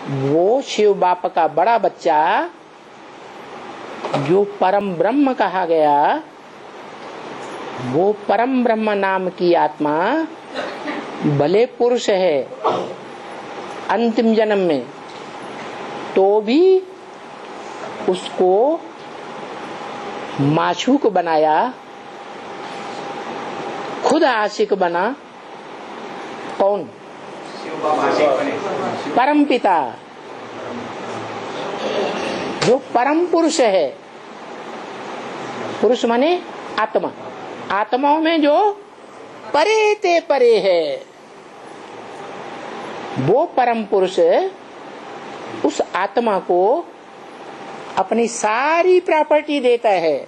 वो शिव बाप का बड़ा बच्चा जो परम ब्रह्म कहा गया, वो परम ब्रह्म नाम की आत्मा भले पुरुष है अंतिम जन्म में, तो भी उसको माशूक बनाया, खुद आशिक बना। कौन? परम पिता, जो परम पुरुष है। पुरुष माने आत्मा, आत्माओं में जो परे ते परे है, वो परम पुरुष उस आत्मा को अपनी सारी प्रॉपर्टी देता है,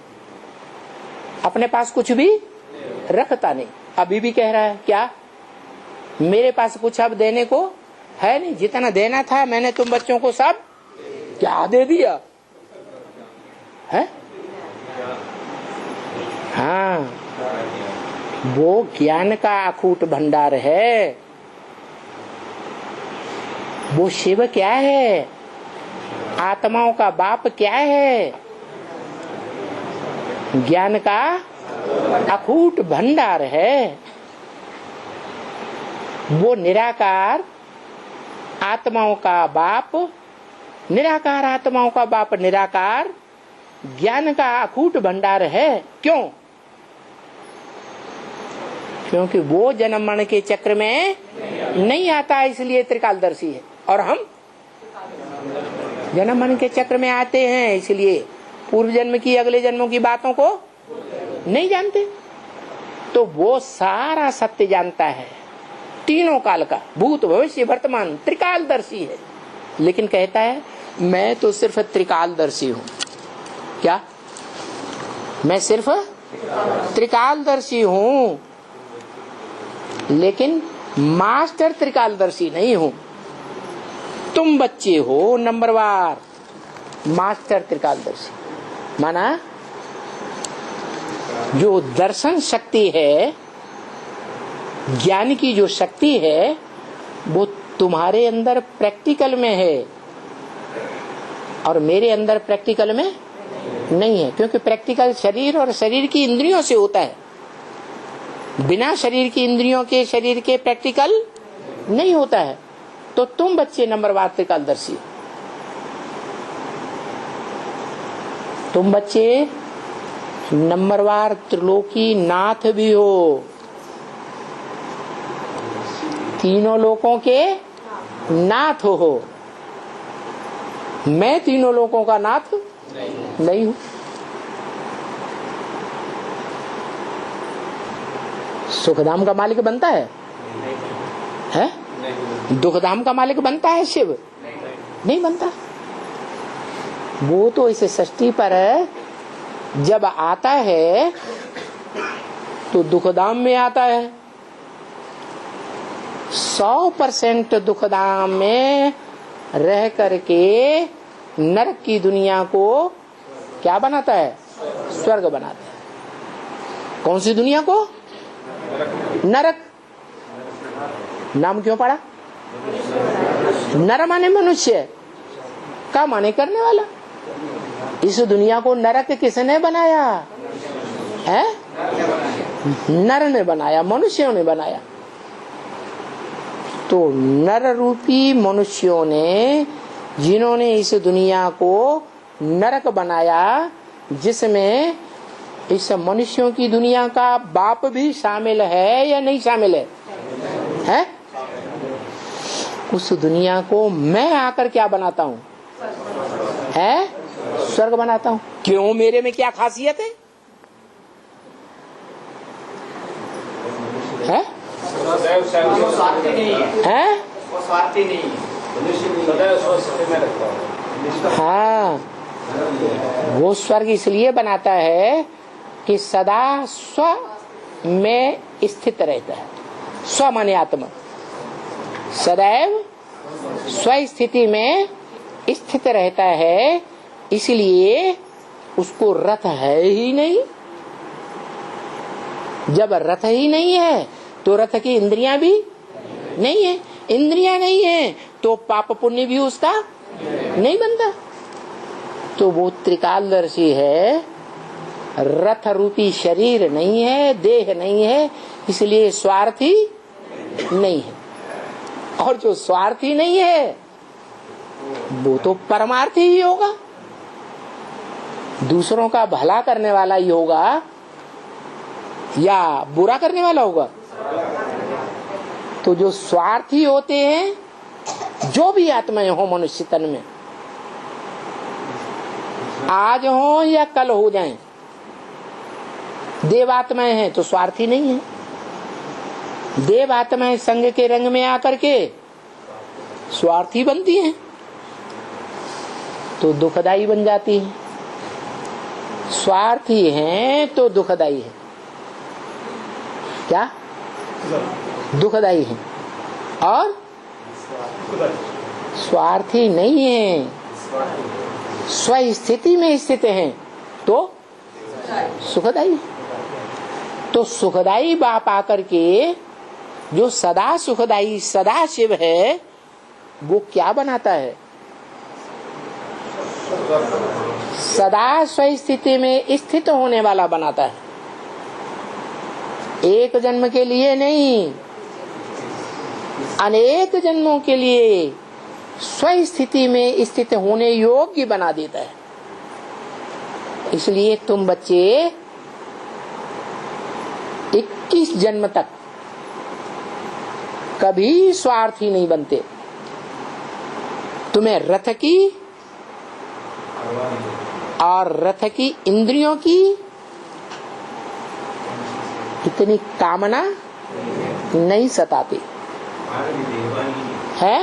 अपने पास कुछ भी रखता नहीं। अभी भी कह रहा है क्या, मेरे पास कुछ अब देने को है नहीं, जितना देना था मैंने तुम बच्चों को सब क्या दे दिया है। हाँ, वो ज्ञान का अखूट भंडार है। वो शिव क्या है, आत्माओं का बाप क्या है, ज्ञान का अखूट भंडार है। वो निराकार आत्माओं का बाप, निराकार आत्माओं का बाप, निराकार ज्ञान का अखूट भंडार है। क्यों? क्योंकि वो जन्म मरण के चक्र में नहीं आता, इसलिए त्रिकालदर्शी है। और हम जन्म मरण के चक्र में आते हैं, इसलिए पूर्व जन्म की अगले जन्मों की बातों को नहीं जानते। तो वो सारा सत्य जानता है, तीनों काल का, भूत भविष्य वर्तमान, त्रिकालदर्शी है। लेकिन कहता है मैं तो सिर्फ त्रिकालदर्शी हूँ। क्या? मैं सिर्फ त्रिकालदर्शी हूँ, लेकिन मास्टर त्रिकालदर्शी नहीं हूँ। तुम बच्चे हो नंबरवार मास्टर त्रिकालदर्शी। माना जो दर्शन शक्ति है, ज्ञान की जो शक्ति है, वो तुम्हारे अंदर प्रैक्टिकल में है और मेरे अंदर प्रैक्टिकल में नहीं है। क्योंकि प्रैक्टिकल शरीर और शरीर की इंद्रियों से होता है, बिना शरीर की इंद्रियों के शरीर के प्रैक्टिकल नहीं होता है। तो तुम बच्चे नंबरवार त्रिकालदर्शी, तुम बच्चे नंबरवार त्रिलोकी नाथ भी हो, तीनों लोकों के नाथ हो। मैं तीनों लोकों का नाथ नहीं हूं। सुखधाम का मालिक बनता है, है? दुखधाम का मालिक बनता है शिव? नहीं बनता। वो तो इस सृष्टि पर जब आता है तो दुखधाम में आता है। 100% दुखधाम में रह करके नरक की दुनिया को क्या बनाता है? स्वर्ग बनाता है। कौन सी दुनिया को? नरक। नाम क्यों पड़ा? नर माने मनुष्य, का माने करने वाला। इस दुनिया को नरक किसने बनाया है? नर ने बनाया, मनुष्यों ने बनाया। तो नर रूपी मनुष्यों ने, जिन्होंने इस दुनिया को नरक बनाया, जिसमें इस मनुष्यों की दुनिया का बाप भी शामिल है या नहीं शामिल है? है? उस दुनिया को मैं आकर क्या बनाता हूँ? है? स्वर्ग बनाता हूँ। क्यों? मेरे में क्या खासियत है? है? है? हाँ, वो स्वर्ग इसलिए बनाता है कि सदा स्व में स्थित रहता है। स्व माने आत्मा, सदैव स्व स्थिति में स्थित रहता है। इसलिए उसको रथ है ही नहीं। जब रथ ही नहीं है तो रथ की इंद्रियां भी नहीं है। इंद्रियां नहीं है तो पाप पुण्य भी उसका नहीं बनता। तो वो त्रिकालदर्शी है, रथ रूपी शरीर नहीं है, देह नहीं है, इसलिए स्वार्थी नहीं है। और जो स्वार्थी नहीं है वो तो परमार्थी ही होगा, दूसरों का भला करने वाला ही होगा या बुरा करने वाला होगा। तो जो स्वार्थी होते हैं, जो भी आत्माएं हो मनुष्य तन में, आज हो या कल हो जाएं, देव आत्माएं हैं तो स्वार्थी नहीं है। देव आत्माएं संग के रंग में आकर के स्वार्थी बनती हैं तो दुखदाई बन जाती है। स्वार्थी हैं तो दुखदाई है, क्या दुखदाई है। और स्वार्थी नहीं है, स्वस्थिति में स्थित हैं तो सुखदाई। तो सुखदाई बाप आकर के जो सदा सुखदाई सदा शिव है वो क्या बनाता है? सदा स्वस्थिति में स्थित होने वाला बनाता है। एक जन्म के लिए नहीं, अनेक जन्मों के लिए स्वस्थिति में स्थित होने योग्य बना देता है। इसलिए तुम बच्चे 21 जन्म तक कभी स्वार्थी नहीं बनते। तुम्हें रथ की और रथ की इंद्रियों की इतनी कामना नहीं सताती है।